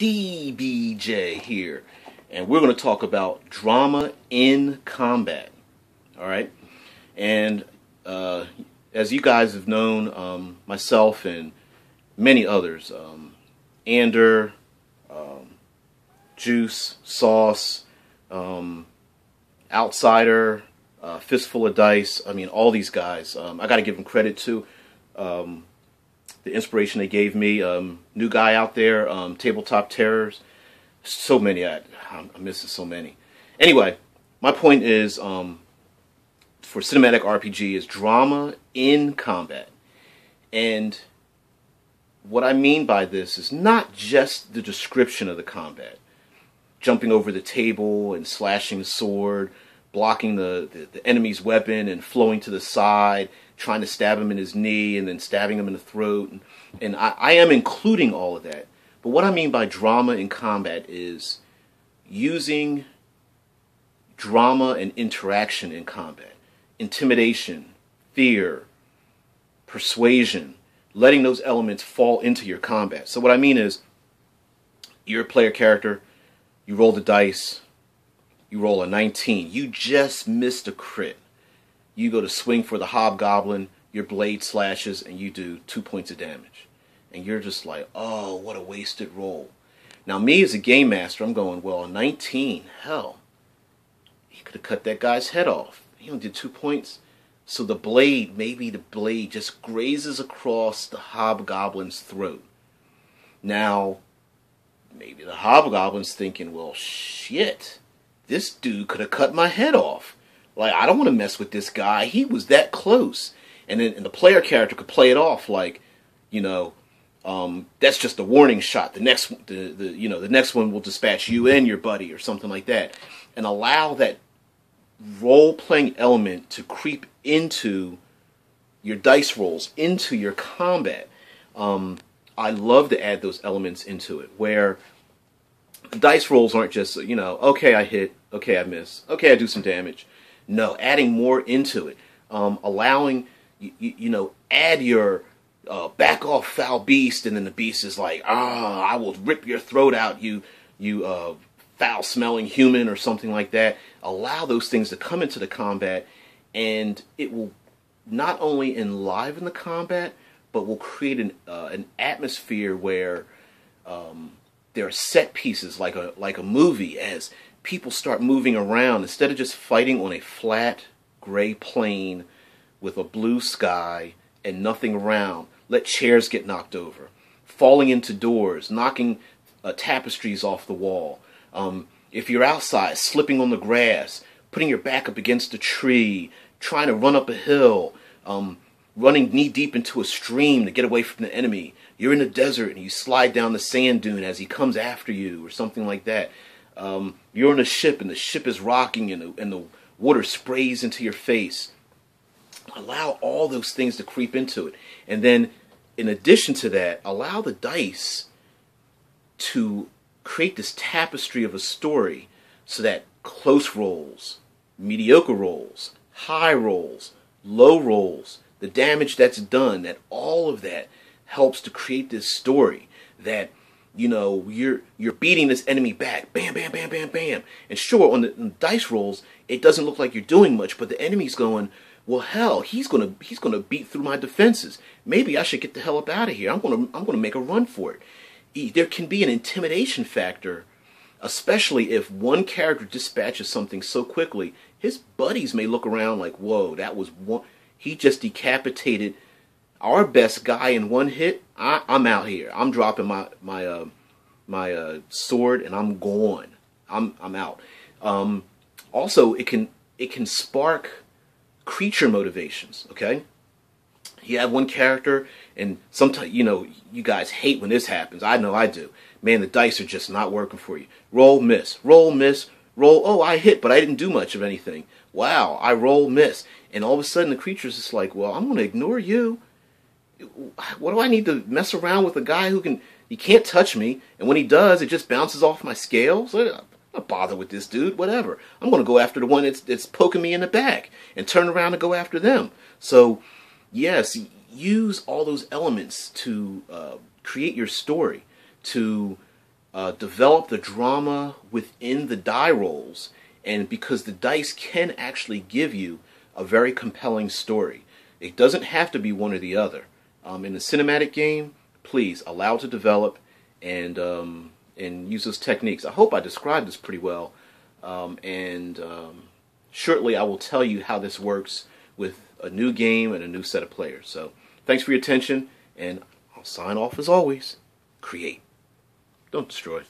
DBJ here, and we're going to talk about drama in combat. All right, and as you guys have known, myself and many others, Ander, Juice, Sauce, Outsider, Fistful of Dice. I mean, all these guys. I got to give them credit too. The inspiration they gave me. New guy out there, Tabletop Terrors. So many. I'm missing so many. Anyway, my point is, for cinematic RPG is drama in combat. And what I mean by this is not just the description of the combat. Jumping over the table and slashing the sword, blocking the enemy's weapon and flowing to the side, trying to stab him in his knee and then stabbing him in the throat. And I am including all of that. But what I mean by drama in combat is using drama and interaction in combat. Intimidation, fear, persuasion, letting those elements fall into your combat. So what I mean is, you're a player character, you roll the dice, you roll a 19, you just missed a crit. You go to swing for the hobgoblin, your blade slashes, and you do 2 points of damage. And you're just like, oh, what a wasted roll. Now me as a game master, I'm going, well, a 19, hell, he could have cut that guy's head off. He only did 2 points. So the blade, maybe the blade just grazes across the hobgoblin's throat. Now, maybe the hobgoblin's thinking, well, shit, this dude could have cut my head off. Like, I don't want to mess with this guy. He was that close. And then the player character could play it off like, you know, that's just a warning shot. The next one will dispatch you and your buddy or something like that. And allow that role-playing element to creep into your dice rolls, into your combat. I love to add those elements into it, where the dice rolls aren't just, you know, okay, I hit, okay, I miss, okay, I do some damage. No, adding more into it. Allowing, you know, add your back off, foul beast, and then the beast is like, I will rip your throat out, you foul-smelling human, or something like that. Allow those things to come into the combat, and it will not only enliven the combat, but will create an atmosphere where there are set pieces, like a movie, as people start moving around. Instead of just fighting on a flat, gray plain with a blue sky and nothing around, let chairs get knocked over, falling into doors, knocking tapestries off the wall. If you're outside, slipping on the grass, putting your back up against a tree, trying to run up a hill, running knee-deep into a stream to get away from the enemy. You're in the desert and you slide down the sand dune as he comes after you, or something like that. You're on a ship and the ship is rocking and the water sprays into your face. Allow all those things to creep into it. And then, in addition to that, allow the dice to create this tapestry of a story, so that close rolls, mediocre rolls, high rolls, low rolls, the damage that's done, that all of that helps to create this story that, you know, you're beating this enemy back, bam, bam, bam, bam, bam. And sure, on the dice rolls, it doesn't look like you're doing much, but the enemy's going, well, hell, he's gonna beat through my defenses. Maybe I should get the hell up out of here. I'm gonna make a run for it. There can be an intimidation factor, especially if one character dispatches something so quickly. His buddies may look around like, whoa, that was one. He just decapitated our best guy in one hit. I'm out here. I'm dropping my sword and I'm gone. I'm out. Also, it can spark creature motivations. Okay, you have one character, and sometimes, you know, you guys hate when this happens. I know I do. Man, the dice are just not working for you. Roll, miss. Roll, miss. Roll. Oh, I hit, but I didn't do much of anything. Wow, I roll, miss. And all of a sudden, the creature's just like, well, I'm going to ignore you. What do I need to mess around with a guy he can't touch me, and when he does, it just bounces off my scales? I'm not bothered with this dude, whatever. I'm going to go after the one that's poking me in the back, and turn around and go after them. So, yes, use all those elements to create your story, to develop the drama within the die rolls, and because the dice can actually give you a very compelling story. It doesn't have to be one or the other. In the cinematic game, please allow it to develop and use those techniques. I hope I described this pretty well, and shortly I will tell you how this works with a new game and a new set of players. So thanks for your attention, and I'll sign off as always. Create. Don't destroy.